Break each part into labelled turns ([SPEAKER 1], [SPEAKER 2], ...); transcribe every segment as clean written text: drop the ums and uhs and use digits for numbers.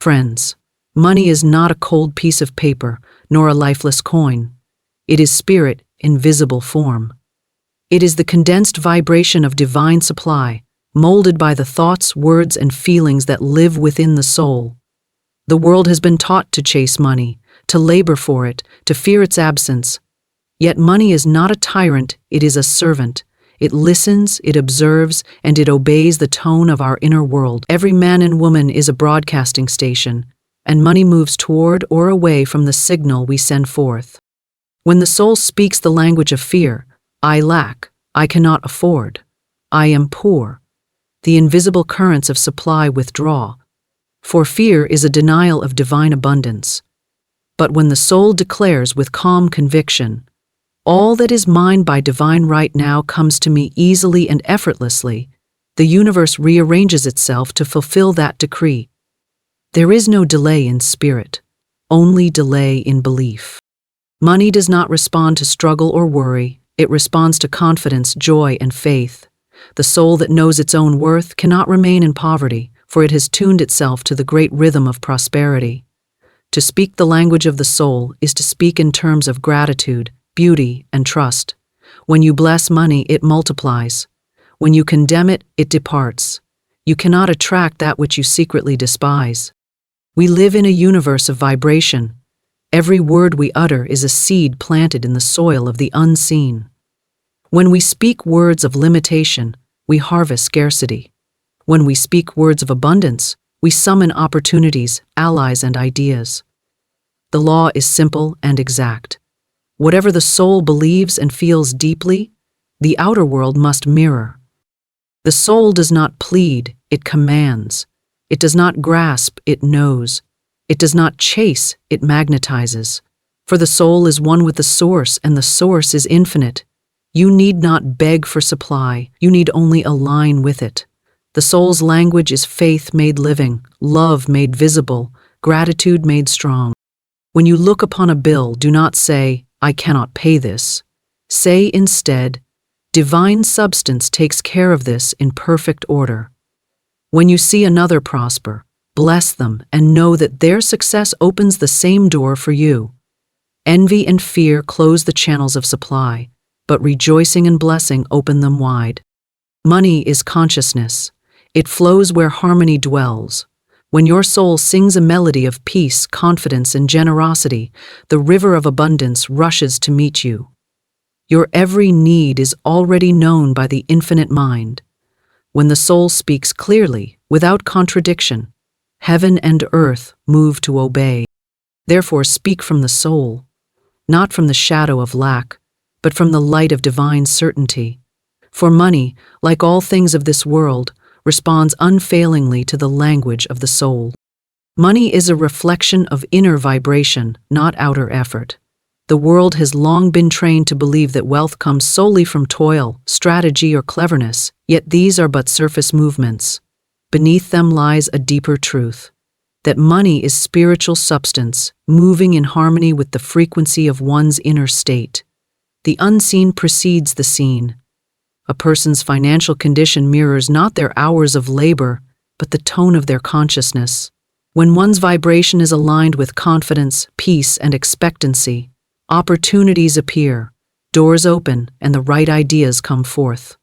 [SPEAKER 1] Friends, money is not a cold piece of paper, nor a lifeless coin. It is spirit in visible form. It is the condensed vibration of divine supply, molded by the thoughts, words, and feelings that live within the soul. The world has been taught to chase money, to labor for it, to fear its absence. Yet money is not a tyrant, it is a servant. It listens, it observes, and it obeys the tone of our inner world. Every man and woman is a broadcasting station, and money moves toward or away from the signal we send forth. When the soul speaks the language of fear, I lack, I cannot afford, I am poor, the invisible currents of supply withdraw, for fear is a denial of divine abundance. But when the soul declares with calm conviction, all that is mine by divine right now comes to me easily and effortlessly, the universe rearranges itself to fulfill that decree. There is no delay in spirit, only delay in belief. Money does not respond to struggle or worry, it responds to confidence, joy, and faith. The soul that knows its own worth cannot remain in poverty, for it has tuned itself to the great rhythm of prosperity. To speak the language of the soul is to speak in terms of gratitude, beauty, and trust. When you bless money, it multiplies. When you condemn it, it departs. You cannot attract that which you secretly despise. We live in a universe of vibration. Every word we utter is a seed planted in the soil of the unseen. When we speak words of limitation, we harvest scarcity. When we speak words of abundance, we summon opportunities, allies, and ideas. The law is simple and exact. Whatever the soul believes and feels deeply, the outer world must mirror. The soul does not plead, it commands. It does not grasp, it knows. It does not chase, it magnetizes. For the soul is one with the source, and the source is infinite. You need not beg for supply, you need only align with it. The soul's language is faith made living, love made visible, gratitude made strong. When you look upon a bill, do not say, I cannot pay this. Say instead, divine substance takes care of this in perfect order. When you see another prosper, bless them and know that their success opens the same door for you. Envy and fear close the channels of supply, but rejoicing and blessing open them wide. Money is consciousness. It flows where harmony dwells. When your soul sings a melody of peace, confidence, and generosity, the river of abundance rushes to meet you. Your every need is already known by the infinite mind. When the soul speaks clearly, without contradiction, heaven and earth move to obey. Therefore speak from the soul, not from the shadow of lack, but from the light of divine certainty. For money, like all things of this world, responds unfailingly to the language of the soul. Money is a reflection of inner vibration, not outer effort. The world has long been trained to believe that wealth comes solely from toil, strategy, or cleverness, yet these are but surface movements. Beneath them lies a deeper truth, that money is spiritual substance, moving in harmony with the frequency of one's inner state. The unseen precedes the seen. A person's financial condition mirrors not their hours of labor, but the tone of their consciousness. When one's vibration is aligned with confidence, peace, and expectancy, opportunities appear, doors open, and the right ideas come forth.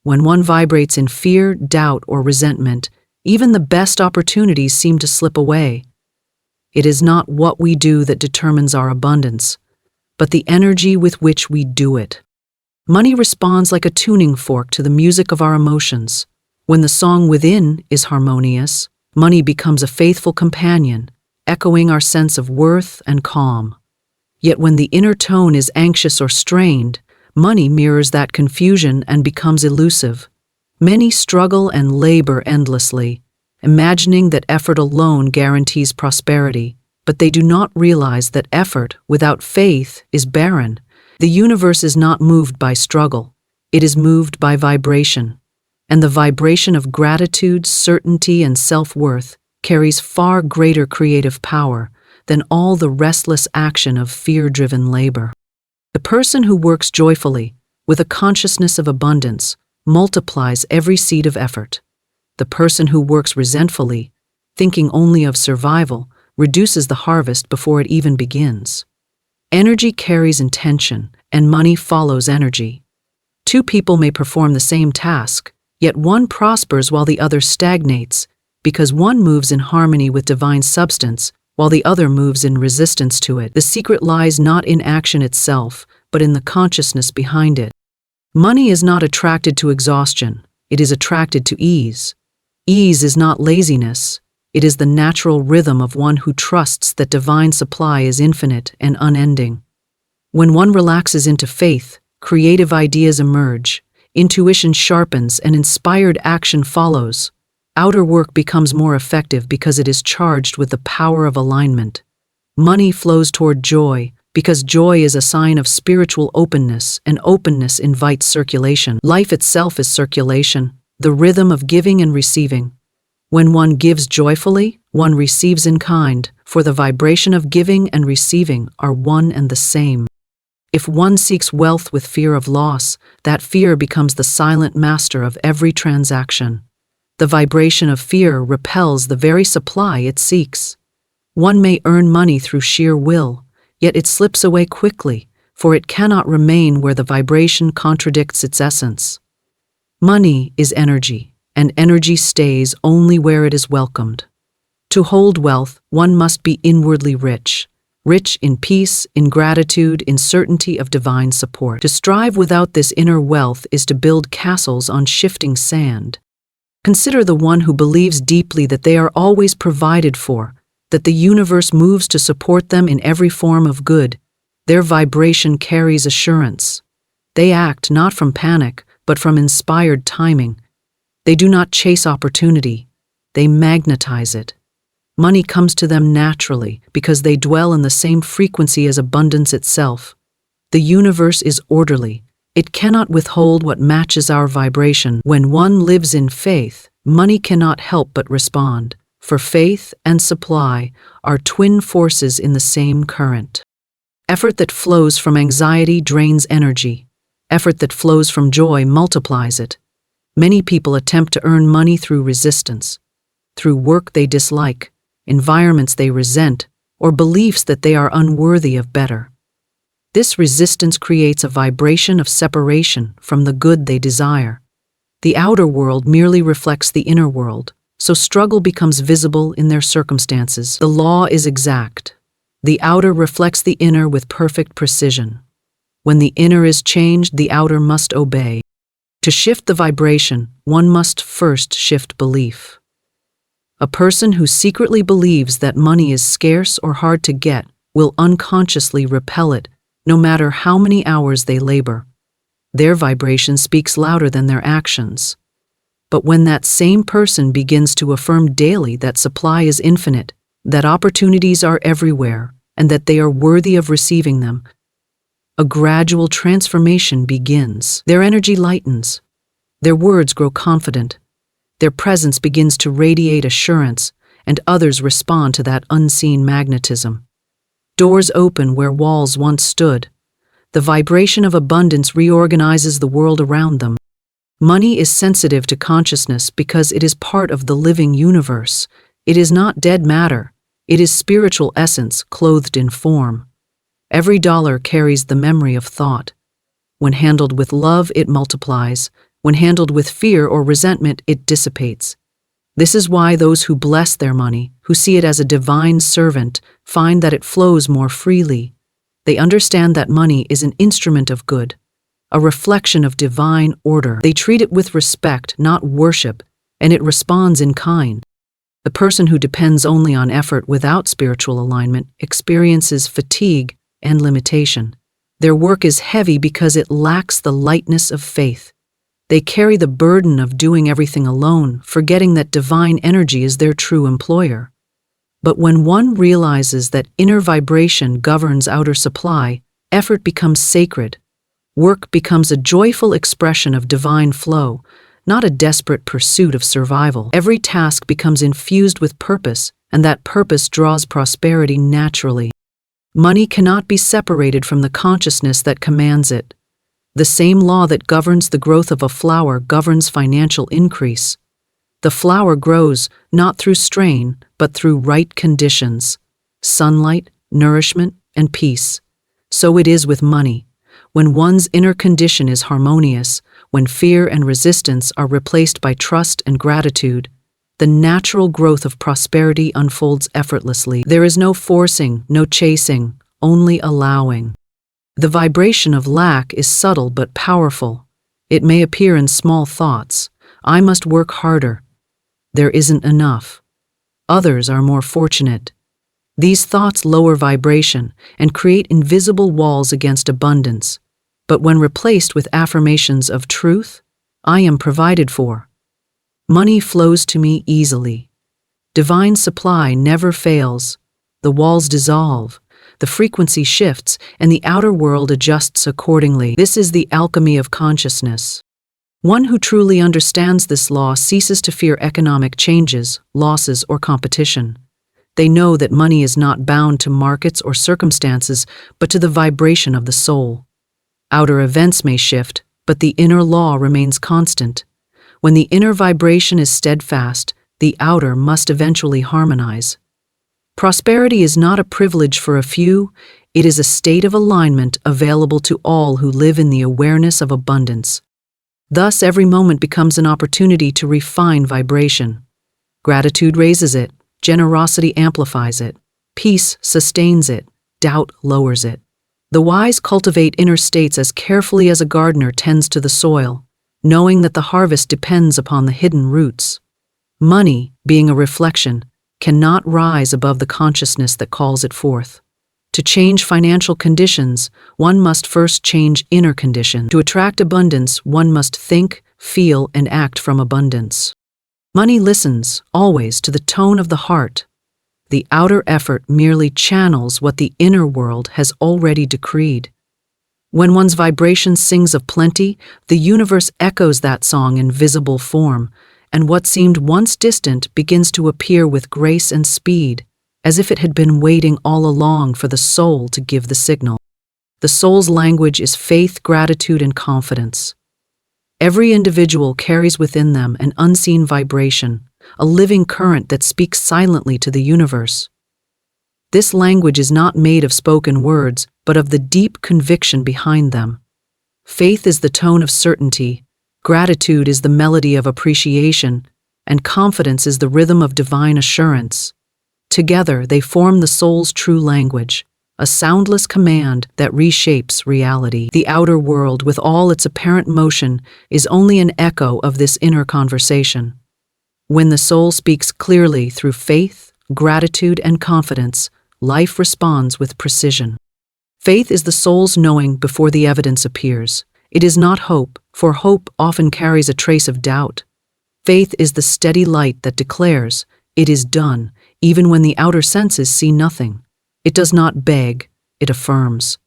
[SPEAKER 1] When one vibrates in fear, doubt, or resentment, even the best opportunities seem to slip away. It is not what we do that determines our abundance, but the energy with which we do it. Money responds like a tuning fork to the music of our emotions. When the song within is harmonious, money becomes a faithful companion, echoing our sense of worth and calm. Yet when the inner tone is anxious or strained, money mirrors that confusion and becomes elusive. Many struggle and labor endlessly, imagining that effort alone guarantees prosperity, but they do not realize that effort without faith is barren. The universe is not moved by struggle, it is moved by vibration. And the vibration of gratitude, certainty, and self-worth carries far greater creative power than all the restless action of fear-driven labor. The person who works joyfully, with a consciousness of abundance, multiplies every seed of effort. The person who works resentfully, thinking only of survival, reduces the harvest before it even begins. Energy carries intention, and money follows energy. Two people may perform the same task, yet one prospers while the other stagnates, because one moves in harmony with divine substance, while the other moves in resistance to it. The secret lies not in action itself, but in the consciousness behind it. Money is not attracted to exhaustion, it is attracted to ease. Ease is not laziness, it is the natural rhythm of one who trusts that divine supply is infinite and unending. When one relaxes into faith, creative ideas emerge, intuition sharpens, and inspired action follows. Outer work becomes more effective because it is charged with the power of alignment. Money flows toward joy, because joy is a sign of spiritual openness, and openness invites circulation. Life itself is circulation, the rhythm of giving and receiving. When one gives joyfully, one receives in kind, for the vibration of giving and receiving are one and the same. If one seeks wealth with fear of loss, that fear becomes the silent master of every transaction. The vibration of fear repels the very supply it seeks. One may earn money through sheer will, yet it slips away quickly, for it cannot remain where the vibration contradicts its essence. Money is energy, and energy stays only where it is welcomed. To hold wealth, one must be inwardly rich. Rich in peace, in gratitude, in certainty of divine support. To strive without this inner wealth is to build castles on shifting sand. Consider the one who believes deeply that they are always provided for, that the universe moves to support them in every form of good. Their vibration carries assurance. They act not from panic, but from inspired timing. They do not chase opportunity, they magnetize it. Money comes to them naturally because they dwell in the same frequency as abundance itself. The universe is orderly. It cannot withhold what matches our vibration. When one lives in faith, money cannot help but respond, for faith and supply are twin forces in the same current. Effort that flows from anxiety drains energy. Effort that flows from joy multiplies it. Many people attempt to earn money through resistance, through work they dislike, environments they resent, or beliefs that they are unworthy of better. This resistance creates a vibration of separation from the good they desire. The outer world merely reflects the inner world, so struggle becomes visible in their circumstances. The law is exact. The outer reflects the inner with perfect precision. When the inner is changed, the outer must obey. To shift the vibration, one must first shift belief. A person who secretly believes that money is scarce or hard to get will unconsciously repel it, no matter how many hours they labor. Their vibration speaks louder than their actions. But when that same person begins to affirm daily that supply is infinite, that opportunities are everywhere, and that they are worthy of receiving them, a gradual transformation begins. Their energy lightens. Their words grow confident. Their presence begins to radiate assurance, and others respond to that unseen magnetism. Doors open where walls once stood. The vibration of abundance reorganizes the world around them. Money is sensitive to consciousness because it is part of the living universe. It is not dead matter. It is spiritual essence clothed in form. Every dollar carries the memory of thought. When handled with love, it multiplies. When handled with fear or resentment, it dissipates. This is why those who bless their money, who see it as a divine servant, find that it flows more freely. They understand that money is an instrument of good, a reflection of divine order. They treat it with respect, not worship, and it responds in kind. The person who depends only on effort without spiritual alignment experiences fatigue and limitation. Their work is heavy because it lacks the lightness of faith. They carry the burden of doing everything alone, forgetting that divine energy is their true employer. But when one realizes that inner vibration governs outer supply, effort becomes sacred. Work becomes a joyful expression of divine flow, not a desperate pursuit of survival. Every task becomes infused with purpose, and that purpose draws prosperity naturally. Money cannot be separated from the consciousness that commands it. The same law that governs the growth of a flower governs financial increase. The flower grows not through strain, but through right conditions: sunlight, nourishment, and peace. So it is with money. When one's inner condition is harmonious, when fear and resistance are replaced by trust and gratitude, the natural growth of prosperity unfolds effortlessly. There is no forcing, no chasing, only allowing. The vibration of lack is subtle but powerful. It may appear in small thoughts: I must work harder. There isn't enough. Others are more fortunate. These thoughts lower vibration and create invisible walls against abundance. But when replaced with affirmations of truth, I am provided for. Money flows to me easily. Divine supply never fails. The walls dissolve, the frequency shifts, and the outer world adjusts accordingly. This is the alchemy of consciousness. One who truly understands this law ceases to fear economic changes, losses, or competition. They know that money is not bound to markets or circumstances, but to the vibration of the soul. Outer events may shift, but the inner law remains constant. When the inner vibration is steadfast, the outer must eventually harmonize. Prosperity is not a privilege for a few, it is a state of alignment available to all who live in the awareness of abundance. Thus, every moment becomes an opportunity to refine vibration. Gratitude raises it, generosity amplifies it, peace sustains it, doubt lowers it. The wise cultivate inner states as carefully as a gardener tends to the soil, knowing that the harvest depends upon the hidden roots. Money, being a reflection, cannot rise above the consciousness that calls it forth. To change financial conditions, one must first change inner condition. To attract abundance, one must think, feel, and act from abundance. Money listens, always, to the tone of the heart. The outer effort merely channels what the inner world has already decreed. When one's vibration sings of plenty, the universe echoes that song in visible form, and what seemed once distant begins to appear with grace and speed, as if it had been waiting all along for the soul to give the signal. The soul's language is faith, gratitude, and confidence. Every individual carries within them an unseen vibration, a living current that speaks silently to the universe. This language is not made of spoken words, but of the deep conviction behind them. Faith is the tone of certainty, gratitude is the melody of appreciation, and confidence is the rhythm of divine assurance. Together, they form the soul's true language, a soundless command that reshapes reality. The outer world, with all its apparent motion, is only an echo of this inner conversation. When the soul speaks clearly through faith, gratitude, and confidence, life responds with precision. Faith is the soul's knowing before the evidence appears. It is not hope, for hope often carries a trace of doubt. Faith is the steady light that declares, "It is done," even when the outer senses see nothing. It does not beg, it affirms.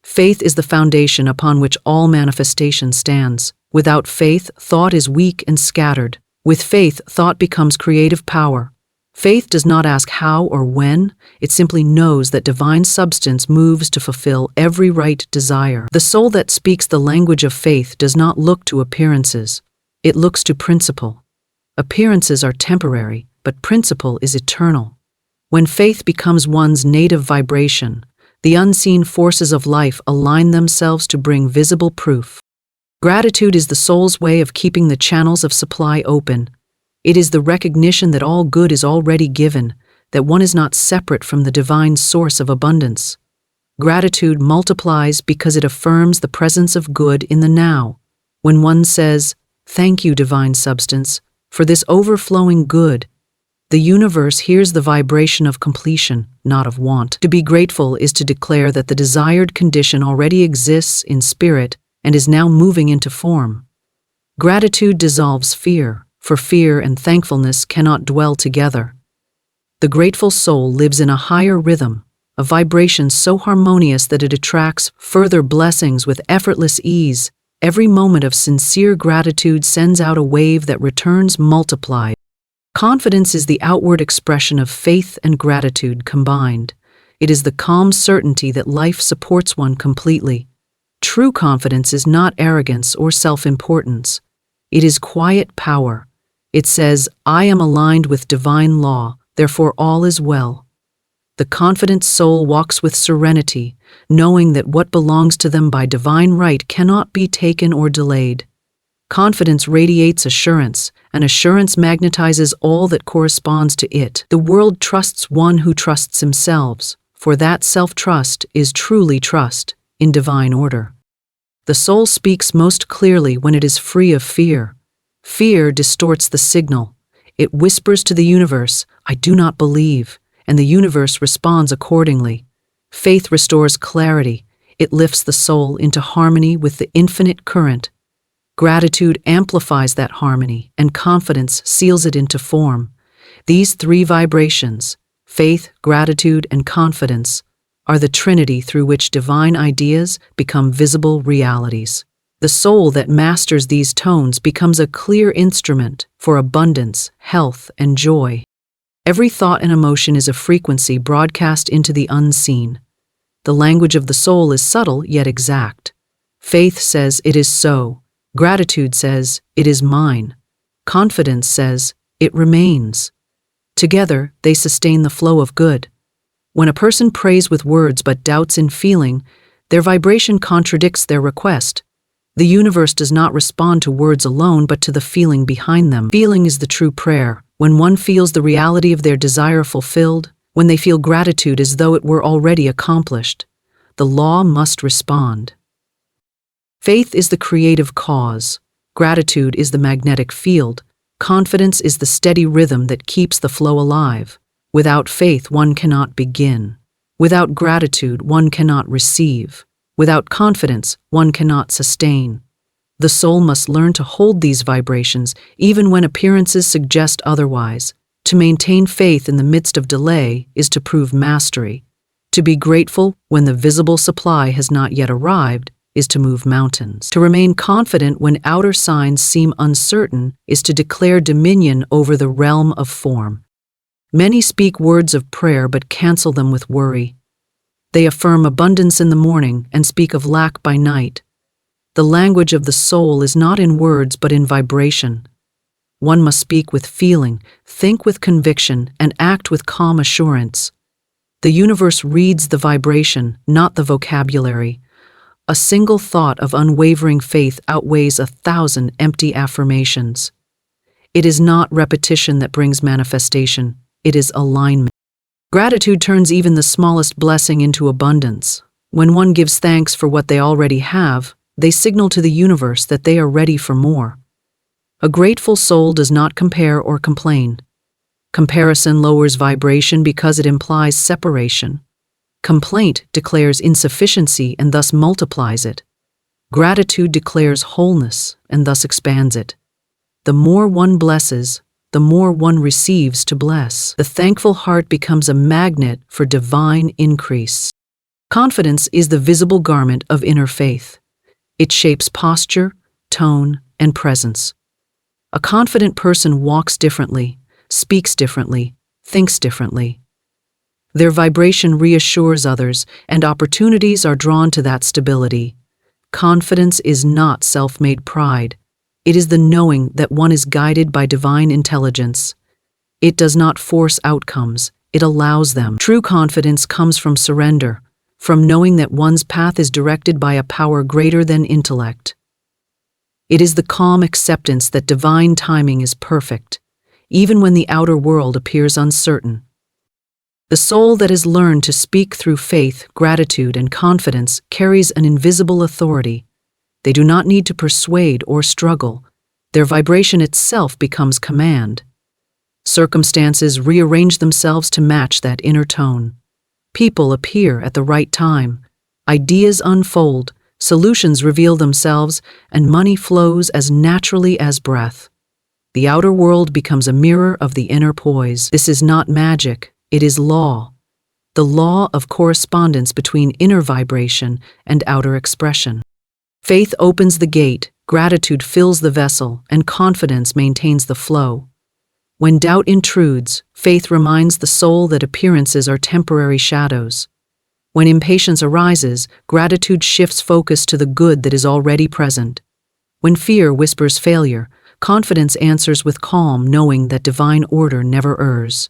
[SPEAKER 1] Faith is the foundation upon which all manifestation stands. Without faith, thought is weak and scattered. With faith, thought becomes creative power. Faith does not ask how or when, it simply knows that divine substance moves to fulfill every right desire. The soul that speaks the language of faith does not look to appearances, it looks to principle. Appearances are temporary, but principle is eternal. When faith becomes one's native vibration, the unseen forces of life align themselves to bring visible proof. Gratitude is the soul's way of keeping the channels of supply open. It is the recognition that all good is already given, that one is not separate from the divine source of abundance. Gratitude multiplies because it affirms the presence of good in the now. When one says, "Thank you, divine substance, for this overflowing good," the universe hears the vibration of completion, not of want. To be grateful is to declare that the desired condition already exists in spirit and is now moving into form. Gratitude dissolves fear, for fear and thankfulness cannot dwell together. The grateful soul lives in a higher rhythm, a vibration so harmonious that it attracts further blessings with effortless ease. Every moment of sincere gratitude sends out a wave that returns multiplied. Confidence is the outward expression of faith and gratitude combined. It is the calm certainty that life supports one completely. True confidence is not arrogance or self-importance. It is quiet power. It says, I am aligned with divine law, therefore all is well. The confident soul walks with serenity, knowing that what belongs to them by divine right cannot be taken or delayed. Confidence radiates assurance, and assurance magnetizes all that corresponds to it. The world trusts one who trusts themselves, for that self-trust is truly trust in divine order. The soul speaks most clearly when it is free of fear. Fear distorts the signal. It whispers to the universe, I do not believe, and the universe responds accordingly. Faith restores clarity. It lifts the soul into harmony with the infinite current. Gratitude amplifies that harmony, and confidence seals it into form. These three vibrations, faith, gratitude, and confidence, are the trinity through which divine ideas become visible realities. The soul that masters these tones becomes a clear instrument for abundance, health, and joy. Every thought and emotion is a frequency broadcast into the unseen. The language of the soul is subtle yet exact. Faith says, it is so. Gratitude says, it is mine. Confidence says, it remains. Together, they sustain the flow of good. When a person prays with words but doubts in feeling, their vibration contradicts their request. The universe does not respond to words alone but to the feeling behind them. Feeling is the true prayer. When one feels the reality of their desire fulfilled, when they feel gratitude as though it were already accomplished, the law must respond. Faith is the creative cause. Gratitude is the magnetic field. Confidence is the steady rhythm that keeps the flow alive. Without faith, one cannot begin. Without gratitude, one cannot receive. Without confidence, one cannot sustain. The soul must learn to hold these vibrations even when appearances suggest otherwise. To maintain faith in the midst of delay is to prove mastery. To be grateful when the visible supply has not yet arrived is to move mountains. To remain confident when outer signs seem uncertain is to declare dominion over the realm of form. Many speak words of prayer but cancel them with worry. They affirm abundance in the morning and speak of lack by night. The language of the soul is not in words but in vibration. One must speak with feeling, think with conviction, and act with calm assurance. The universe reads the vibration, not the vocabulary. A single thought of unwavering faith outweighs 1,000 empty affirmations. It is not repetition that brings manifestation, it is alignment. Gratitude turns even the smallest blessing into abundance. When one gives thanks for what they already have, they signal to the universe that they are ready for more. A grateful soul does not compare or complain. Comparison lowers vibration because it implies separation. Complaint declares insufficiency and thus multiplies it. Gratitude declares wholeness and thus expands it. The more one blesses, the more one receives to bless. The thankful heart becomes a magnet for divine increase. Confidence is the visible garment of inner faith. It shapes posture, tone, and presence. A confident person walks differently, speaks differently, thinks differently. Their vibration reassures others, and opportunities are drawn to that stability. Confidence is not self-made pride. It is the knowing that one is guided by divine intelligence. It does not force outcomes, it allows them. True confidence comes from surrender, from knowing that one's path is directed by a power greater than intellect. It is the calm acceptance that divine timing is perfect, even when the outer world appears uncertain. The soul that has learned to speak through faith, gratitude, and confidence carries an invisible authority. They do not need to persuade or struggle. Their vibration itself becomes command. Circumstances rearrange themselves to match that inner tone. People appear at the right time. Ideas unfold, solutions reveal themselves, and money flows as naturally as breath. The outer world becomes a mirror of the inner poise. This is not magic, it is law. The law of correspondence between inner vibration and outer expression. Faith opens the gate, gratitude fills the vessel, and confidence maintains the flow. When doubt intrudes, faith reminds the soul that appearances are temporary shadows. When impatience arises, gratitude shifts focus to the good that is already present. When fear whispers failure, Confidence answers with calm, knowing that divine order never errs.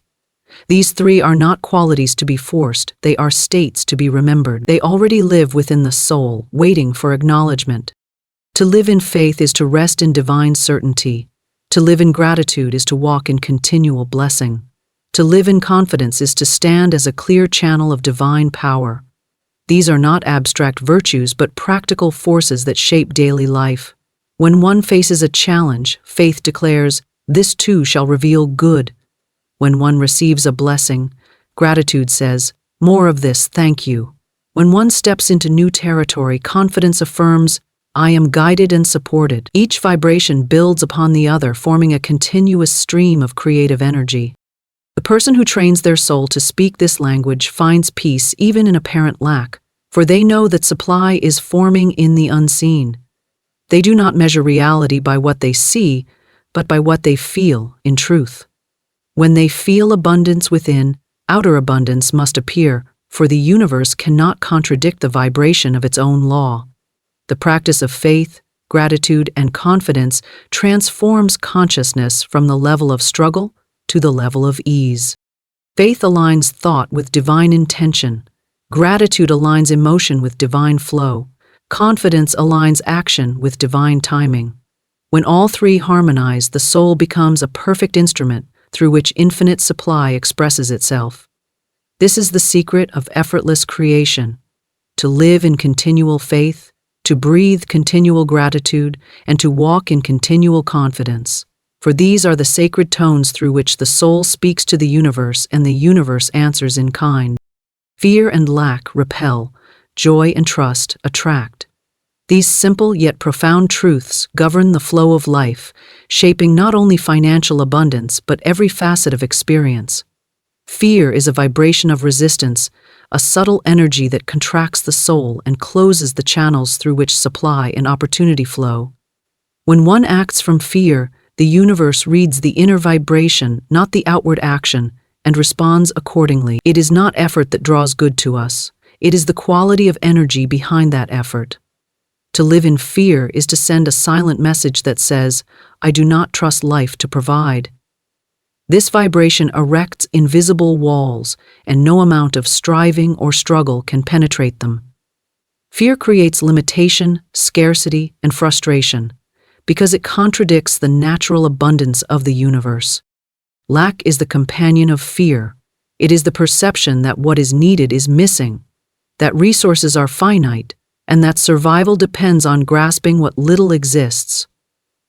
[SPEAKER 1] These three are not qualities to be forced, they are states to be remembered. They already live within the soul, waiting for acknowledgement. To live in faith is to rest in divine certainty. To live in gratitude is to walk in continual blessing. To live in confidence is to stand as a clear channel of divine power. These are not abstract virtues but practical forces that shape daily life. When one faces a challenge, faith declares, "This too shall reveal good." When one receives a blessing, gratitude says, "More of this, thank you." When one steps into new territory, confidence affirms, "I am guided and supported." Each vibration builds upon the other, forming a continuous stream of creative energy. The person who trains their soul to speak this language finds peace even in apparent lack, for they know that supply is forming in the unseen. They do not measure reality by what they see, but by what they feel in truth. When they feel abundance within, outer abundance must appear, for the universe cannot contradict the vibration of its own law. The practice of faith, gratitude, and confidence transforms consciousness from the level of struggle to the level of ease. Faith aligns thought with divine intention. Gratitude aligns emotion with divine flow. Confidence aligns action with divine timing. When all three harmonize, the soul becomes a perfect instrument through which infinite supply expresses itself. This is the secret of effortless creation: to live in continual faith, to breathe continual gratitude, and to walk in continual confidence. For these are the sacred tones through which the soul speaks to the universe and the universe answers in kind. Fear and lack repel, joy and trust attract. These simple yet profound truths govern the flow of life, shaping not only financial abundance but every facet of experience. Fear is a vibration of resistance, a subtle energy that contracts the soul and closes the channels through which supply and opportunity flow. When one acts from fear, the universe reads the inner vibration, not the outward action, and responds accordingly. It is not effort that draws good to us. It is the quality of energy behind that effort. To live in fear is to send a silent message that says, "I do not trust life to provide." This vibration erects invisible walls, and no amount of striving or struggle can penetrate them. Fear creates limitation, scarcity, and frustration, because it contradicts the natural abundance of the universe. Lack is the companion of fear. It is the perception that what is needed is missing, that resources are finite, and that survival depends on grasping what little exists.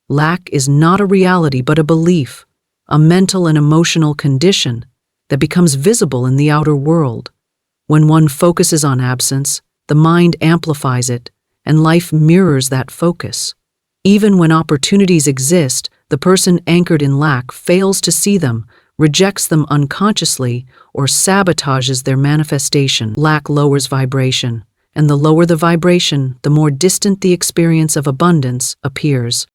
[SPEAKER 1] Lack is not a reality but a belief, a mental and emotional condition that becomes visible in the outer world. When one focuses on absence, the mind amplifies it, and life mirrors that focus. Even when opportunities exist, the person anchored in lack fails to see them, rejects them unconsciously, or sabotages their manifestation. Lack lowers vibration, and the lower the vibration, the more distant the experience of abundance appears.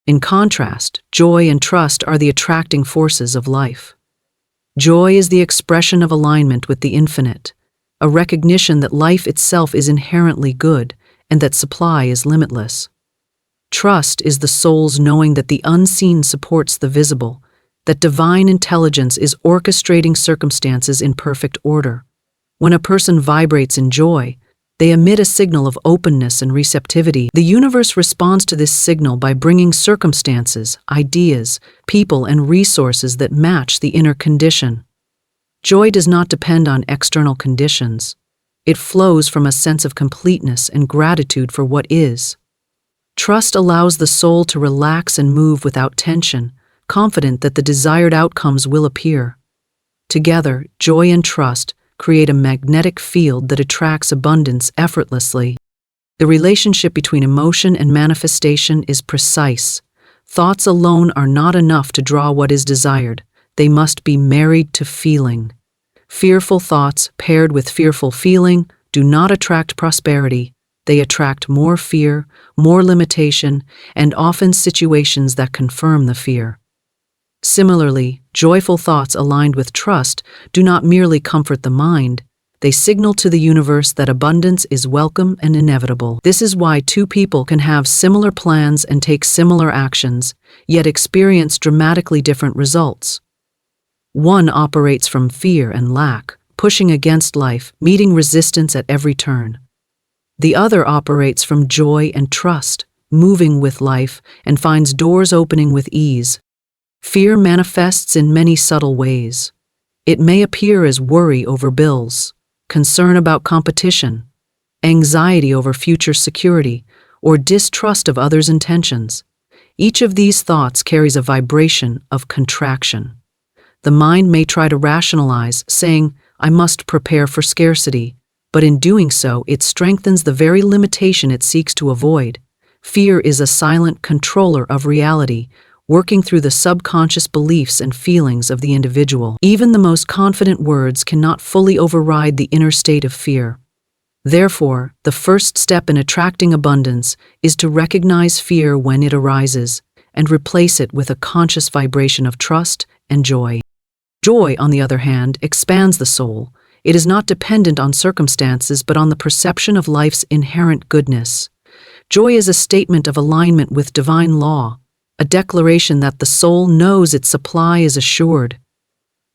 [SPEAKER 1] In contrast, joy and trust are the attracting forces of life. Joy is the expression of alignment with the infinite, a recognition that life itself is inherently good and that supply is limitless. Trust is the soul's knowing that the unseen supports the visible, that divine intelligence is orchestrating circumstances in perfect order. When a person vibrates in joy, they emit a signal of openness and receptivity. The universe responds to this signal by bringing circumstances, ideas, people, and resources that match the inner condition. Joy does not depend on external conditions. It flows from a sense of completeness and gratitude for what is. Trust allows the soul to relax and move without tension, confident that the desired outcomes will appear. Together, joy and trust create a magnetic field that attracts abundance effortlessly. The relationship between emotion and manifestation is precise. Thoughts alone are not enough to draw what is desired. They must be married to feeling. Fearful thoughts paired with fearful feeling do not attract prosperity. They attract more fear, more limitation, and often situations that confirm the fear. Similarly, joyful thoughts aligned with trust do not merely comfort the mind, they signal to the universe that abundance is welcome and inevitable. This is why two people can have similar plans and take similar actions, yet experience dramatically different results. One operates from fear and lack, pushing against life, meeting resistance at every turn. The other operates from joy and trust, moving with life, and finds doors opening with ease. Fear manifests in many subtle ways. It may appear as worry over bills, concern about competition, anxiety over future security, or distrust of others' intentions. Each of these thoughts carries a vibration of contraction. The mind may try to rationalize, saying, "I must prepare for scarcity," but in doing so, it strengthens the very limitation it seeks to avoid. Fear is a silent controller of reality, working through the subconscious beliefs and feelings of the individual. Even the most confident words cannot fully override the inner state of fear. Therefore, the first step in attracting abundance is to recognize fear when it arises and replace it with a conscious vibration of trust and joy. Joy, on the other hand, expands the soul. It is not dependent on circumstances but on the perception of life's inherent goodness. Joy is a statement of alignment with divine law, a declaration that the soul knows its supply is assured.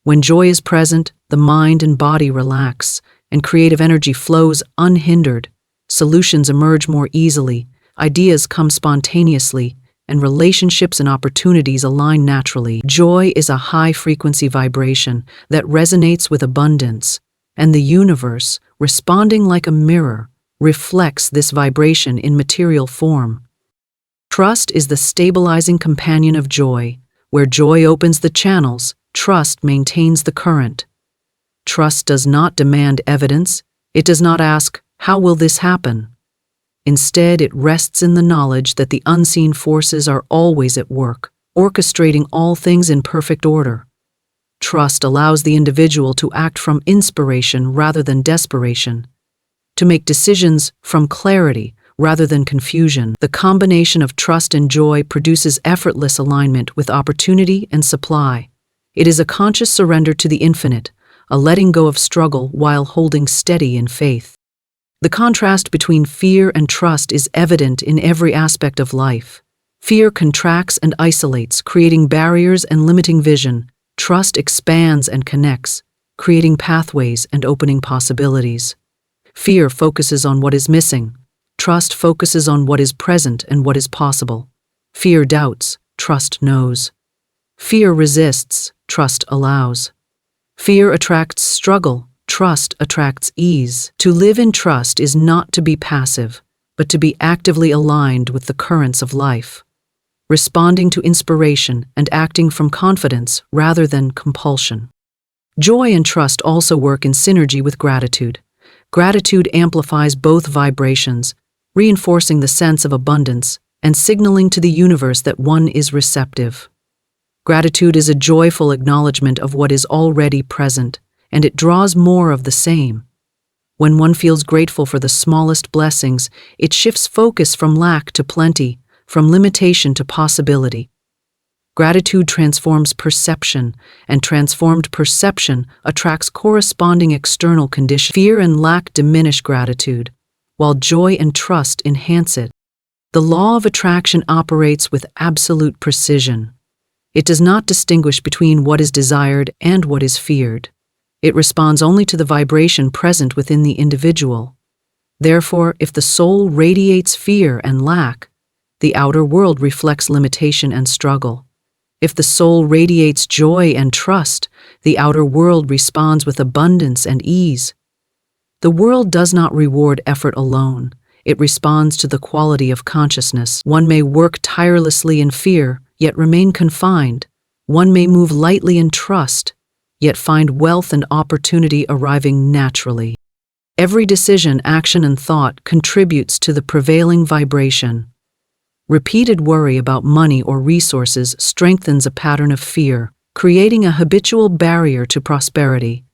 [SPEAKER 1] When joy is present, the mind and body relax, and creative energy flows unhindered. Solutions emerge more easily, ideas come spontaneously, and relationships and opportunities align naturally. Joy is a high-frequency vibration that resonates with abundance, and the universe, responding like a mirror, reflects this vibration in material form. Trust is the stabilizing companion of joy. Where joy opens the channels, trust maintains the current. Trust does not demand evidence. It does not ask, "How will this happen?" Instead, it rests in the knowledge that the unseen forces are always at work, orchestrating all things in perfect order. Trust allows the individual to act from inspiration rather than desperation, to make decisions from clarity rather than confusion. The combination of trust and joy produces effortless alignment with opportunity and supply. It is a conscious surrender to the infinite, a letting go of struggle while holding steady in faith. The contrast between fear and trust is evident in every aspect of life. Fear contracts and isolates, creating barriers and limiting vision. Trust expands and connects, creating pathways and opening possibilities. Fear focuses on what is missing. Trust focuses on what is present and what is possible. Fear doubts, trust knows. Fear resists, trust allows. Fear attracts struggle, trust attracts ease. To live in trust is not to be passive, but to be actively aligned with the currents of life, responding to inspiration and acting from confidence rather than compulsion. Joy and trust also work in synergy with gratitude. Gratitude amplifies both vibrations, reinforcing the sense of abundance and signaling to the universe that one is receptive. Gratitude is a joyful acknowledgement of what is already present, and it draws more of the same. When one feels grateful for the smallest blessings, it shifts focus from lack to plenty, from limitation to possibility. Gratitude transforms perception, and transformed perception attracts corresponding external conditions. Fear and lack diminish gratitude, while joy and trust enhance it. The law of attraction operates with absolute precision. It does not distinguish between what is desired and what is feared. It responds only to the vibration present within the individual. Therefore, if the soul radiates fear and lack, the outer world reflects limitation and struggle. If the soul radiates joy and trust, the outer world responds with abundance and ease. The world does not reward effort alone. It responds to the quality of consciousness. One may work tirelessly in fear, yet remain confined. One may move lightly in trust, yet find wealth and opportunity arriving naturally. Every decision, action, and thought contributes to the prevailing vibration. Repeated worry about money or resources strengthens a pattern of fear, creating a habitual barrier to prosperity.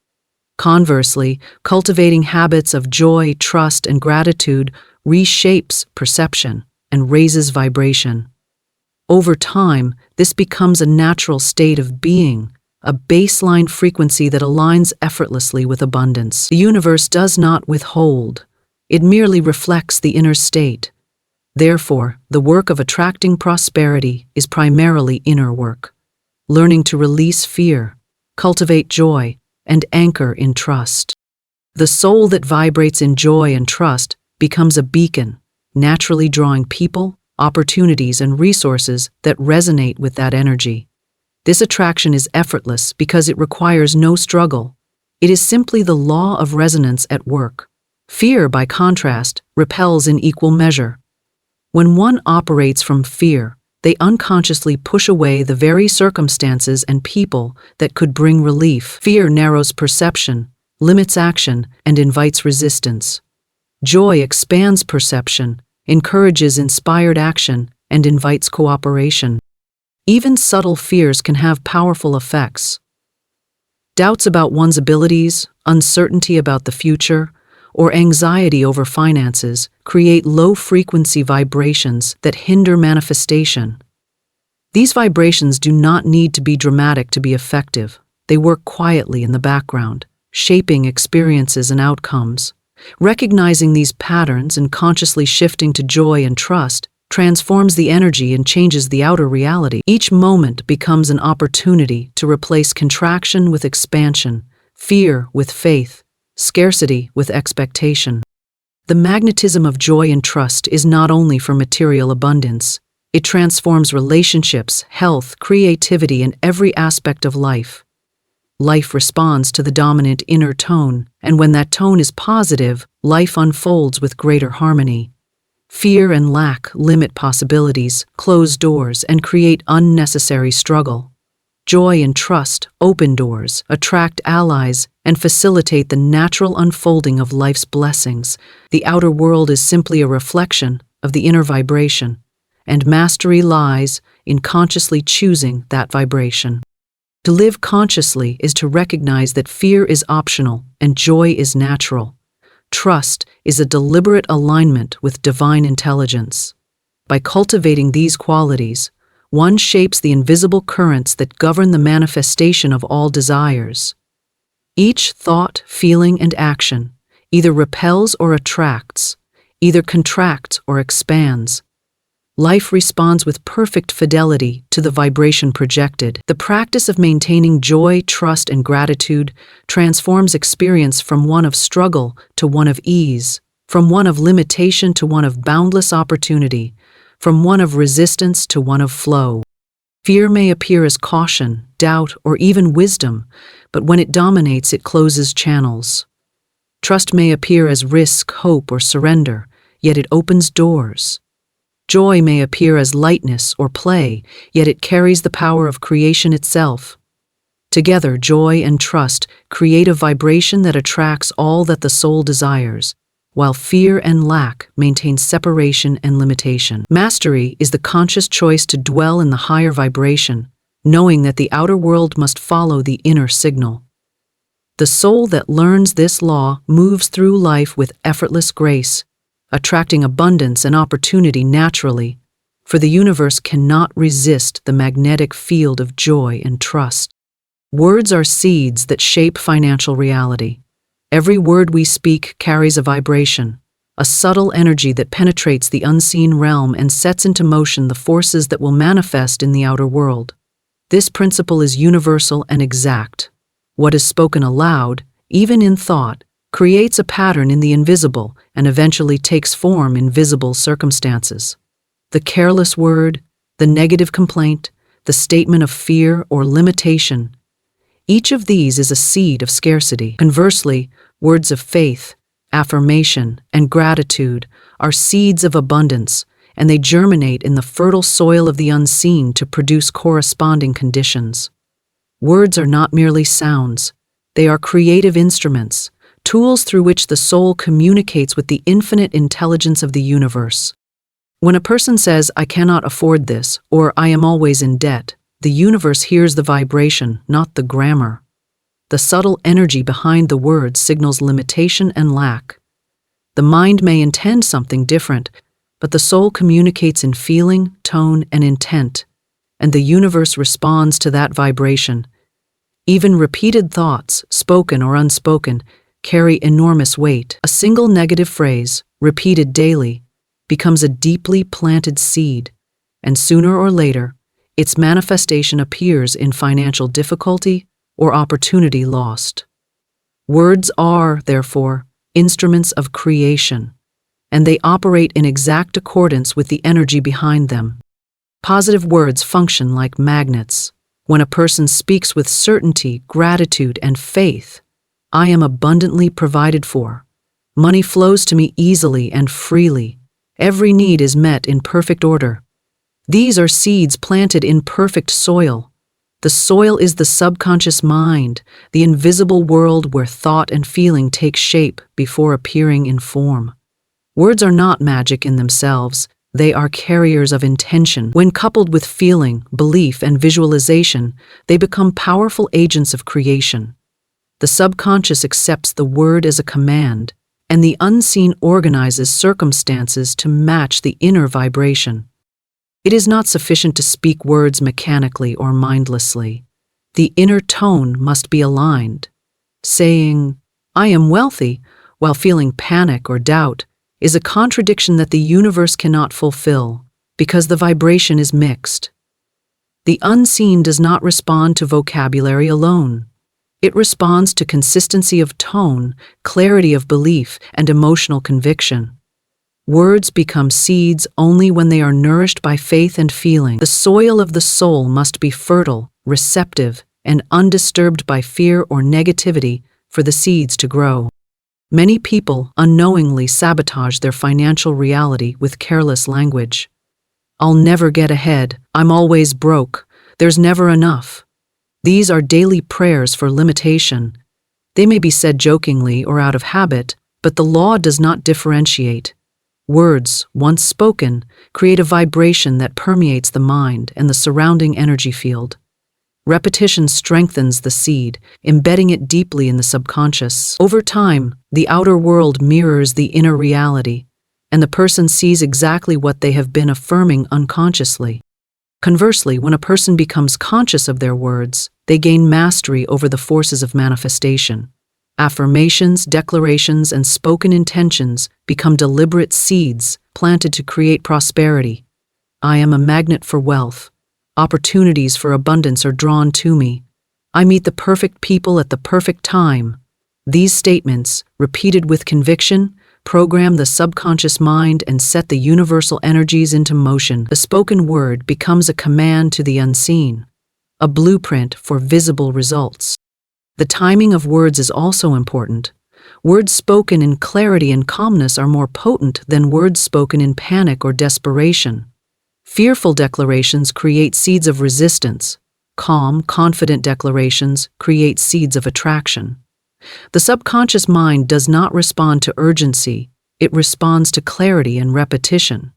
[SPEAKER 1] Conversely, cultivating habits of joy, trust, and gratitude reshapes perception and raises vibration. Over time, this becomes a natural state of being, a baseline frequency that aligns effortlessly with abundance. The universe does not withhold. It merely reflects the inner state. Therefore, the work of attracting prosperity is primarily inner work. Learning to release fear, cultivate joy, and anchor in trust. The soul that vibrates in joy and trust becomes a beacon, naturally drawing people, opportunities, and resources that resonate with that energy. This attraction is effortless because it requires no struggle. It is simply the law of resonance at work. Fear, by contrast, repels in equal measure. When one operates from fear, they unconsciously push away the very circumstances and people that could bring relief. Fear narrows perception, limits action, and invites resistance. Joy expands perception, encourages inspired action, and invites cooperation. Even subtle fears can have powerful effects. Doubts about one's abilities, uncertainty about the future, or anxiety over finances create low-frequency vibrations that hinder manifestation. These vibrations do not need to be dramatic to be effective. They work quietly in the background, shaping experiences and outcomes. Recognizing these patterns and consciously shifting to joy and trust transforms the energy and changes the outer reality. Each moment becomes an opportunity to replace contraction with expansion, fear with faith, scarcity with expectation. The magnetism of joy and trust is not only for material abundance. It transforms relationships, health, creativity, and every aspect of life. Life responds to the dominant inner tone, and when that tone is positive, life unfolds with greater harmony. Fear and lack limit possibilities, close doors, and create unnecessary struggle. Joy and trust open doors, attract allies, and facilitate the natural unfolding of life's blessings. The outer world is simply a reflection of the inner vibration, and mastery lies in consciously choosing that vibration. To live consciously is to recognize that fear is optional and joy is natural. Trust is a deliberate alignment with divine intelligence. By cultivating these qualities, one shapes the invisible currents that govern the manifestation of all desires. Each thought, feeling, and action either repels or attracts, either contracts or expands. Life responds with perfect fidelity to the vibration projected. The practice of maintaining joy, trust, and gratitude transforms experience from one of struggle to one of ease, from one of limitation to one of boundless opportunity, from one of resistance to one of flow. Fear may appear as caution, doubt, or even wisdom, but when it dominates, it closes channels. Trust may appear as risk, hope, or surrender, yet it opens doors. Joy may appear as lightness or play, yet it carries the power of creation itself. Together, joy and trust create a vibration that attracts all that the soul desires, while fear and lack maintain separation and limitation. Mastery is the conscious choice to dwell in the higher vibration, knowing that the outer world must follow the inner signal. The soul that learns this law moves through life with effortless grace, attracting abundance and opportunity naturally, for the universe cannot resist the magnetic field of joy and trust. Words are seeds that shape financial reality. Every word we speak carries a vibration, a subtle energy that penetrates the unseen realm and sets into motion the forces that will manifest in the outer world. This principle is universal and exact. What is spoken aloud, even in thought, creates a pattern in the invisible and eventually takes form in visible circumstances. The careless word, the negative complaint, the statement of fear or limitation, each of these is a seed of scarcity. Conversely, words of faith, affirmation, and gratitude are seeds of abundance, and they germinate in the fertile soil of the unseen to produce corresponding conditions. Words are not merely sounds, they are creative instruments, tools through which the soul communicates with the infinite intelligence of the universe. When a person says, "I cannot afford this," or "I am always in debt," the universe hears the vibration, not the grammar. The subtle energy behind the words signals limitation and lack. The mind may intend something different, but the soul communicates in feeling, tone, and intent, and the universe responds to that vibration. Even repeated thoughts, spoken or unspoken, carry enormous weight. A single negative phrase, repeated daily, becomes a deeply planted seed, and sooner or later, its manifestation appears in financial difficulty or opportunity lost. Words are, therefore, instruments of creation, and they operate in exact accordance with the energy behind them. Positive words function like magnets. When a person speaks with certainty, gratitude, and faith, "I am abundantly provided for. Money flows to me easily and freely. Every need is met in perfect order." These are seeds planted in perfect soil. The soil is the subconscious mind, the invisible world where thought and feeling take shape before appearing in form. Words are not magic in themselves. They are carriers of intention. When coupled with feeling, belief, and visualization, they become powerful agents of creation. The subconscious accepts the word as a command, and the unseen organizes circumstances to match the inner vibration. It is not sufficient to speak words mechanically or mindlessly. The inner tone must be aligned. Saying, "I am wealthy," while feeling panic or doubt, is a contradiction that the universe cannot fulfill, because the vibration is mixed. The unseen does not respond to vocabulary alone. It responds to consistency of tone, clarity of belief, and emotional conviction. Words become seeds only when they are nourished by faith and feeling. The soil of the soul must be fertile, receptive, and undisturbed by fear or negativity for the seeds to grow. Many people unknowingly sabotage their financial reality with careless language. "I'll never get ahead. I'm always broke. There's never enough." These are daily prayers for limitation. They may be said jokingly or out of habit, but the law does not differentiate. Words, once spoken, create a vibration that permeates the mind and the surrounding energy field. Repetition strengthens the seed, embedding it deeply in the subconscious. Over time, the outer world mirrors the inner reality, and the person sees exactly what they have been affirming unconsciously. Conversely, when a person becomes conscious of their words, they gain mastery over the forces of manifestation. Affirmations, declarations, and spoken intentions become deliberate seeds planted to create prosperity. "I am a magnet for wealth. Opportunities for abundance are drawn to me. I meet the perfect people at the perfect time." These statements, repeated with conviction, program the subconscious mind and set the universal energies into motion. The spoken word becomes a command to the unseen, a blueprint for visible results. The timing of words is also important. Words spoken in clarity and calmness are more potent than words spoken in panic or desperation. Fearful declarations create seeds of resistance. Calm, confident declarations create seeds of attraction. The subconscious mind does not respond to urgency, it responds to clarity and repetition.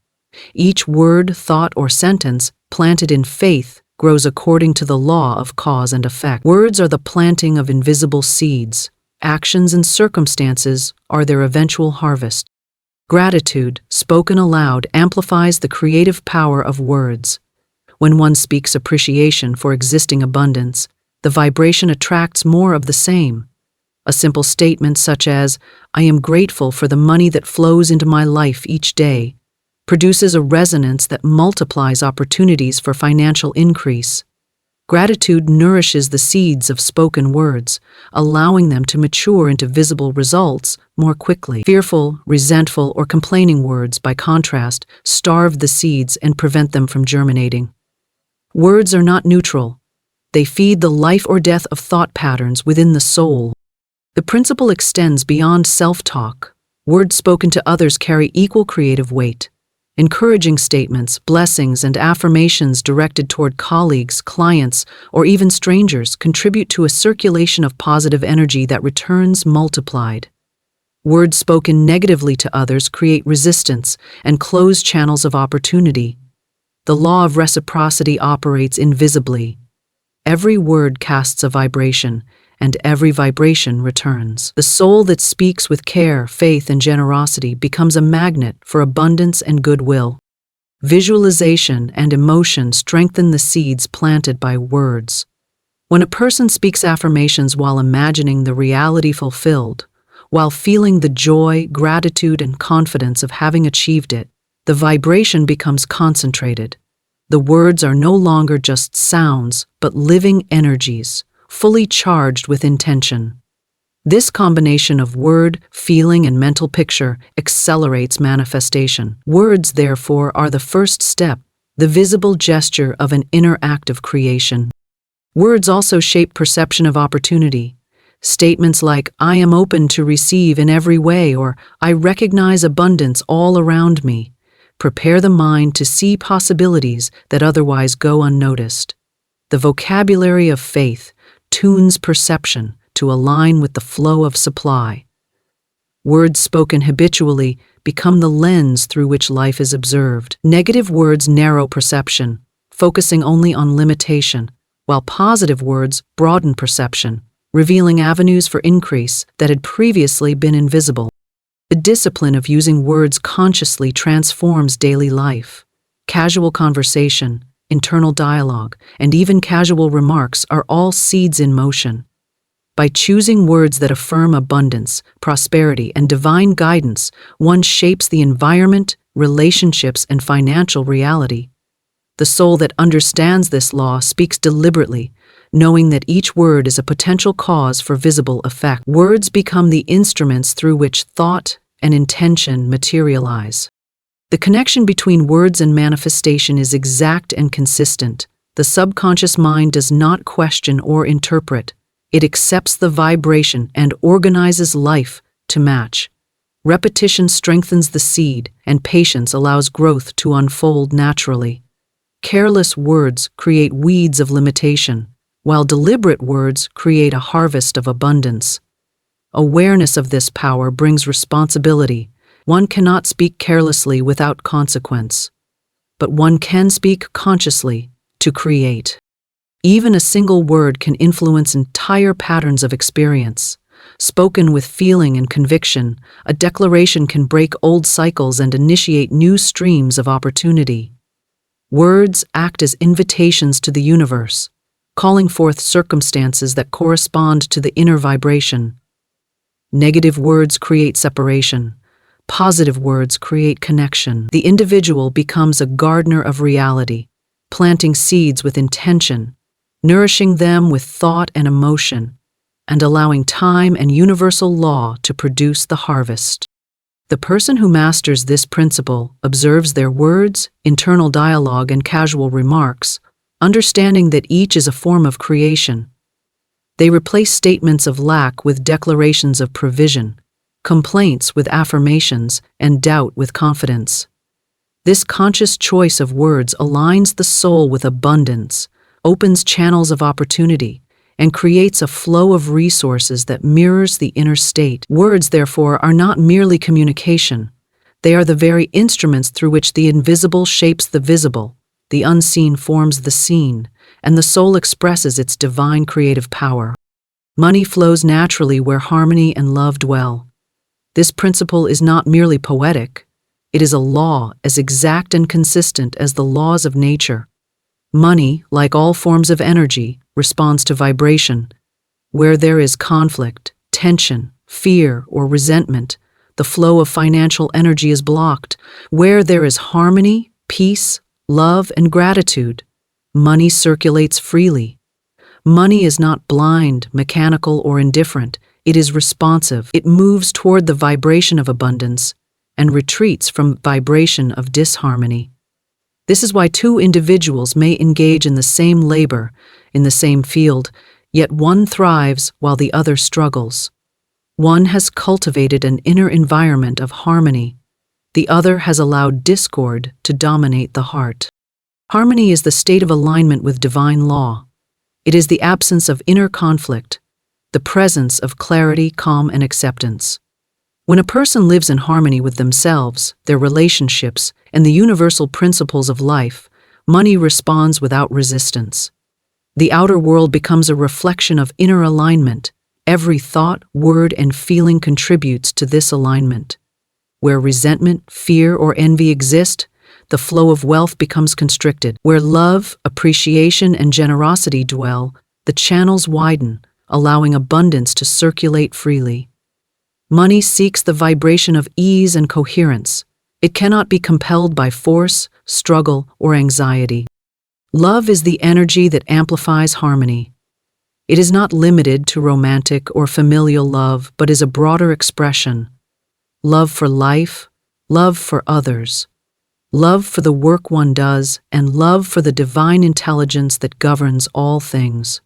[SPEAKER 1] Each word, thought, or sentence planted in faith grows according to the law of cause and effect. Words are the planting of invisible seeds. Actions and circumstances are their eventual harvest. Gratitude, spoken aloud, amplifies the creative power of words. When one speaks appreciation for existing abundance, the vibration attracts more of the same. A simple statement such as, "I am grateful for the money that flows into my life each day," produces a resonance that multiplies opportunities for financial increase. Gratitude nourishes the seeds of spoken words, allowing them to mature into visible results more quickly. Fearful, resentful, or complaining words, by contrast, starve the seeds and prevent them from germinating. Words are not neutral. They feed the life or death of thought patterns within the soul. The principle extends beyond self-talk. Words spoken to others carry equal creative weight. Encouraging statements, blessings, and affirmations directed toward colleagues, clients, or even strangers contribute to a circulation of positive energy that returns multiplied. Words spoken negatively to others create resistance and close channels of opportunity. The law of reciprocity operates invisibly. Every word casts a vibration, and every vibration returns. The soul that speaks with care, faith, and generosity becomes a magnet for abundance and goodwill. Visualization and emotion strengthen the seeds planted by words. When a person speaks affirmations while imagining the reality fulfilled, while feeling the joy, gratitude, and confidence of having achieved it, The vibration becomes concentrated. The words are no longer just sounds, but living energies, fully charged with intention. This combination of word, feeling, and mental picture accelerates manifestation. Words, therefore, are the first step, the visible gesture of an inner act of creation. Words also shape perception of opportunity. Statements like, "I am open to receive in every way," or "I recognize abundance all around me," prepare the mind to see possibilities that otherwise go unnoticed. The vocabulary of faith tunes perception to align with the flow of supply. Words spoken habitually become the lens through which life is observed. Negative words narrow perception, focusing only on limitation, while positive words broaden perception, revealing avenues for increase that had previously been invisible. The discipline of using words consciously transforms daily life. Casual conversation, internal dialogue, and even casual remarks are all seeds in motion. By choosing words that affirm abundance, prosperity, and divine guidance, one shapes the environment, relationships, and financial reality. The soul that understands this law speaks deliberately, knowing that each word is a potential cause for visible effect. Words become the instruments through which thought and intention materialize. The connection between words and manifestation is exact and consistent. The subconscious mind does not question or interpret. It accepts the vibration and organizes life to match. Repetition strengthens the seed, and patience allows growth to unfold naturally. Careless words create weeds of limitation, while deliberate words create a harvest of abundance. Awareness of this power brings responsibility. One cannot speak carelessly without consequence, but one can speak consciously to create. Even a single word can influence entire patterns of experience. Spoken with feeling and conviction, a declaration can break old cycles and initiate new streams of opportunity. Words act as invitations to the universe, calling forth circumstances that correspond to the inner vibration. Negative words create separation. Positive words create connection. The individual becomes a gardener of reality, planting seeds with intention, nourishing them with thought and emotion, and allowing time and universal law to produce the harvest. The person who masters this principle observes their words, internal dialogue, and casual remarks, understanding that each is a form of creation. They replace statements of lack with declarations of provision, complaints with affirmations, and doubt with confidence. This conscious choice of words aligns the soul with abundance, opens channels of opportunity, and creates a flow of resources that mirrors the inner state. Words, therefore, are not merely communication. They are the very instruments through which the invisible shapes the visible, the unseen forms the seen, and the soul expresses its divine creative power. Money flows naturally where harmony and love dwell. This principle is not merely poetic. It is a law as exact and consistent as the laws of nature. Money, like all forms of energy, responds to vibration. Where there is conflict, tension, fear, or resentment, the flow of financial energy is blocked. Where there is harmony, peace, love, and gratitude, money circulates freely. Money is not blind, mechanical, or indifferent. It is responsive. It moves toward the vibration of abundance and retreats from vibration of disharmony. This is why two individuals may engage in the same labor, in the same field, yet one thrives while the other struggles. One has cultivated an inner environment of harmony. The other has allowed discord to dominate the heart. Harmony is the state of alignment with divine law. It is the absence of inner conflict, the presence of clarity, calm, and acceptance. When a person lives in harmony with themselves, their relationships, and the universal principles of life, money responds without resistance. The outer world becomes a reflection of inner alignment. Every thought, word, and feeling contributes to this alignment. Where resentment, fear, or envy exist, the flow of wealth becomes constricted. Where love, appreciation, and generosity dwell, the channels widen, allowing abundance to circulate freely. Money seeks the vibration of ease and coherence, It cannot be compelled by force, struggle, or anxiety. Love is the energy that amplifies harmony. It is not limited to romantic or familial love, but is a broader expression. Love for life, love for others, love for the work one does, and love for the divine intelligence that governs all things.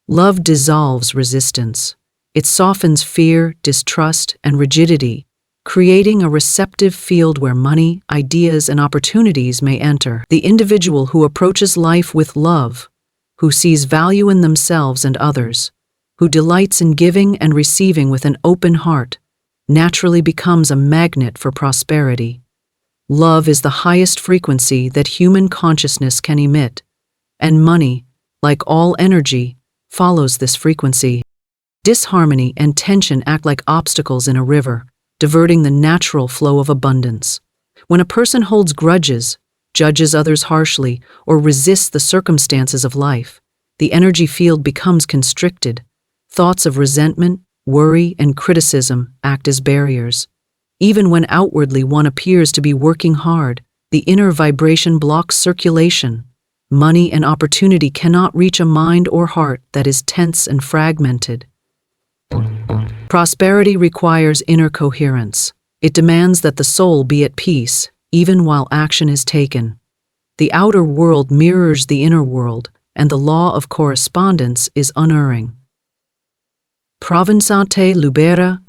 [SPEAKER 1] Love dissolves resistance. It softens fear, distrust, and rigidity, creating a receptive field where money, ideas, and opportunities may enter. The individual who approaches life with love, who sees value in themselves and others, who delights in giving and receiving with an open heart, naturally becomes a magnet for prosperity. Love is the highest frequency that human consciousness can emit, and money, like all energy, follows this frequency. Disharmony and tension act like obstacles in a river, diverting the natural flow of abundance. When a person holds grudges, judges others harshly, or resists the circumstances of life, the energy field becomes constricted. Thoughts of resentment, worry, and criticism act as barriers. Even when outwardly one appears to be working hard, the inner vibration blocks circulation. Money and opportunity cannot reach a mind or heart that is tense and fragmented. Prosperity requires inner coherence. It demands that the soul be at peace, even while action is taken. The outer world mirrors the inner world, and the law of correspondence is unerring. Provinciate lubera.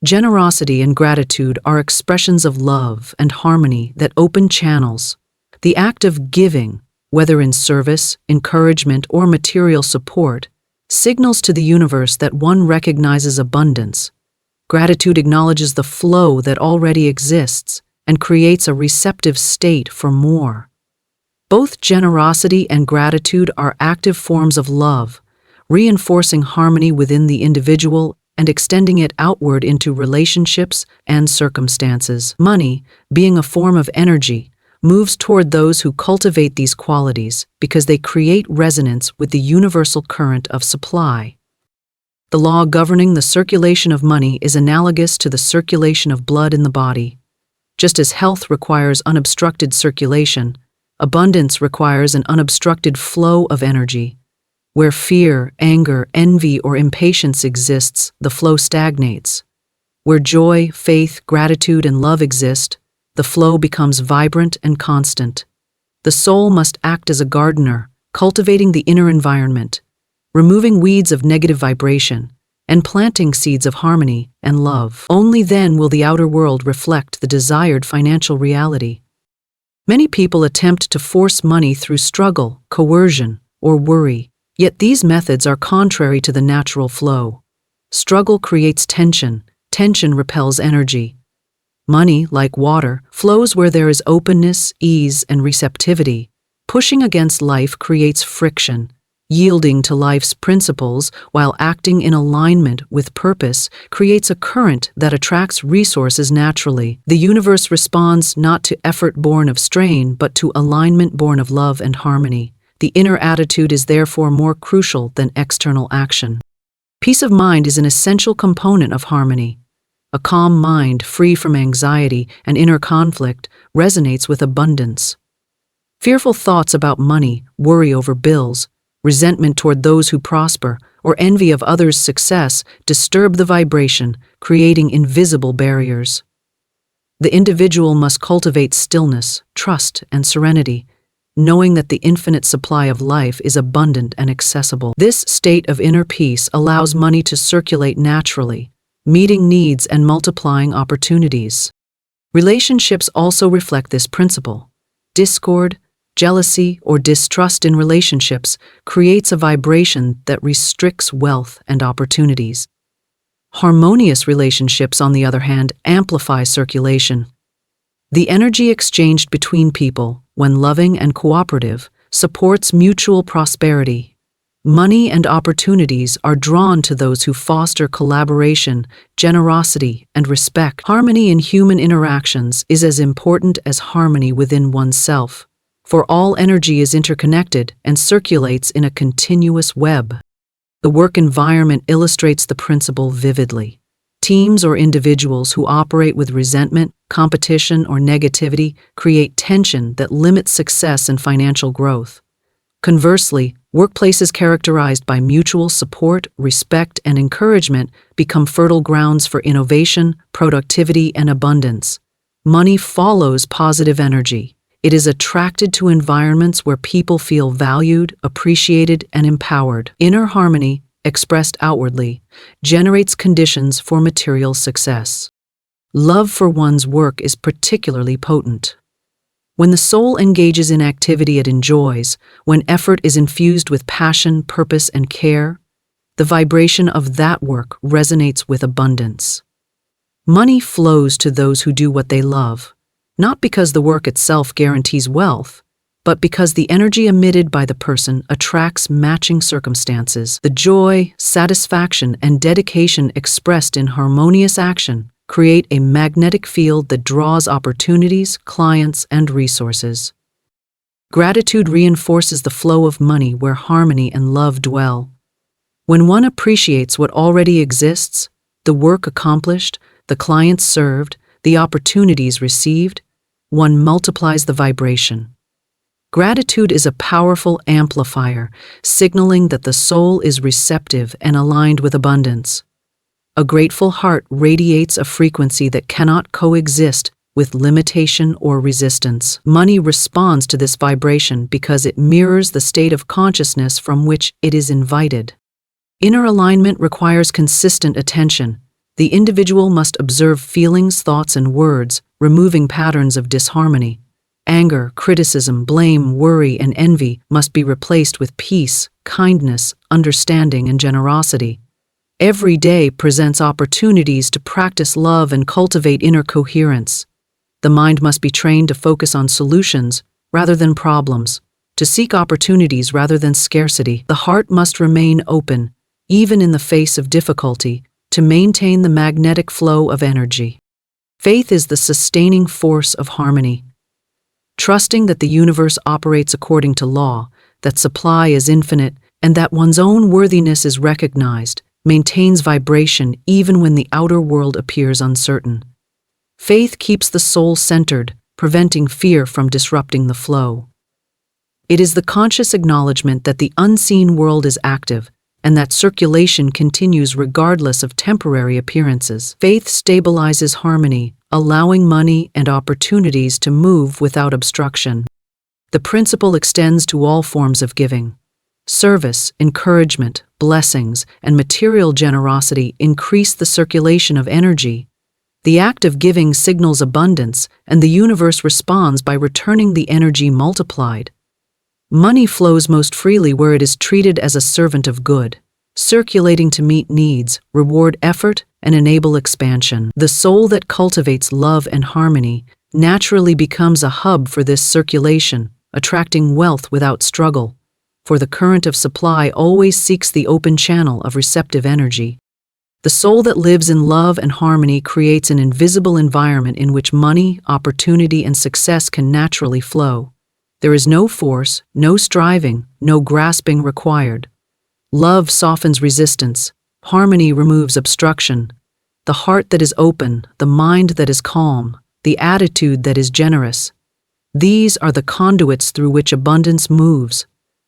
[SPEAKER 1] Generosity and gratitude are expressions of love and harmony that open channels. The act of giving, whether in service, encouragement, or material support, signals to the universe that one recognizes abundance. Gratitude acknowledges the flow that already exists and creates a receptive state for more. Both generosity and gratitude are active forms of love, reinforcing harmony within the individual and extending it outward into relationships and circumstances. Money, being a form of energy, moves toward those who cultivate these qualities because they create resonance with the universal current of supply. The law governing the circulation of money is analogous to the circulation of blood in the body. Just as health requires unobstructed circulation, abundance requires an unobstructed flow of energy. Where fear, anger, envy, or impatience exists, the flow stagnates. Where joy, faith, gratitude, and love exist, the flow becomes vibrant and constant. The soul must act as a gardener, cultivating the inner environment, removing weeds of negative vibration, and planting seeds of harmony and love. Only then will the outer world reflect the desired financial reality. Many people attempt to force money through struggle, coercion, or worry, yet these methods are contrary to the natural flow. Struggle creates tension, tension repels energy. Money, like water, flows where there is openness, ease, and receptivity. Pushing against life creates friction. Yielding to life's principles while acting in alignment with purpose creates a current that attracts resources naturally. The universe responds not to effort born of strain, but to alignment born of love and harmony. The inner attitude is therefore more crucial than external action. Peace of mind is an essential component of harmony. A calm mind, free from anxiety and inner conflict, resonates with abundance. Fearful thoughts about money, worry over bills, resentment toward those who prosper, or envy of others' success disturb the vibration, creating invisible barriers. The individual must cultivate stillness, trust, and serenity, knowing that the infinite supply of life is abundant and accessible. This state of inner peace allows money to circulate naturally, meeting needs and multiplying opportunities. Relationships also reflect this principle. Discord, jealousy, or distrust in relationships creates a vibration that restricts wealth and opportunities. Harmonious relationships, on the other hand, amplify circulation. The energy exchanged between people, when loving and cooperative, supports mutual prosperity. Money and opportunities are drawn to those who foster collaboration, generosity, and respect. Harmony in human interactions is as important as harmony within oneself, for all energy is interconnected and circulates in a continuous web. The work environment illustrates the principle vividly. Teams or individuals who operate with resentment, competition, or negativity create tension that limits success and financial growth. Conversely, workplaces characterized by mutual support, respect, and encouragement become fertile grounds for innovation, productivity, and abundance. Money follows positive energy. It is attracted to environments where people feel valued, appreciated, and empowered. Inner harmony, expressed outwardly, generates conditions for material success. Love for one's work is particularly potent. When the soul engages in activity it enjoys, when effort is infused with passion, purpose, and care, the vibration of that work resonates with abundance. Money flows to those who do what they love, not because the work itself guarantees wealth, but because the energy emitted by the person attracts matching circumstances. The joy, satisfaction, and dedication expressed in harmonious action create a magnetic field that draws opportunities, clients, and resources. Gratitude reinforces the flow of money where harmony and love dwell. When one appreciates what already exists, the work accomplished, the clients served, the opportunities received, one multiplies the vibration. Gratitude is a powerful amplifier, signaling that the soul is receptive and aligned with abundance. A grateful heart radiates a frequency that cannot coexist with limitation or resistance. Money responds to this vibration because it mirrors the state of consciousness from which it is invited. Inner alignment requires consistent attention. The individual must observe feelings, thoughts, and words, removing patterns of disharmony. Anger, criticism, blame, worry, and envy must be replaced with peace, kindness, understanding, and generosity. Every day presents opportunities to practice love and cultivate inner coherence. The mind must be trained to focus on solutions rather than problems, to seek opportunities rather than scarcity. The heart must remain open, even in the face of difficulty, to maintain the magnetic flow of energy. Faith is the sustaining force of harmony. Trusting that the universe operates according to law, that supply is infinite, and that one's own worthiness is recognized, maintains vibration even when the outer world appears uncertain. Faith keeps the soul centered, preventing fear from disrupting the flow. It is the conscious acknowledgement that the unseen world is active, and that circulation continues regardless of temporary appearances. Faith stabilizes harmony, allowing money and opportunities to move without obstruction. The principle extends to all forms of giving. Service, encouragement, blessings, and material generosity increase the circulation of energy. The act of giving signals abundance, and the universe responds by returning the energy multiplied. Money flows most freely where it is treated as a servant of good, circulating to meet needs, reward effort, and enable expansion. The soul that cultivates love and harmony naturally becomes a hub for this circulation, attracting wealth without struggle. For the current of supply always seeks the open channel of receptive energy. The soul that lives in love and harmony creates an invisible environment in which money, opportunity, and success can naturally flow. There is no force, no striving, no grasping required. Love softens resistance. Harmony removes obstruction. The heart that is open, the mind that is calm, the attitude that is generous. These are the conduits through which abundance moves.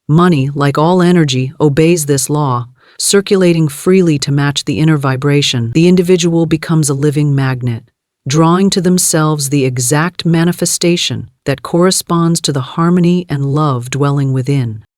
[SPEAKER 1] Money, like all energy, obeys this law, circulating freely to match the inner vibration. The individual becomes a living magnet, drawing to themselves the exact manifestation that corresponds to the harmony and love dwelling within.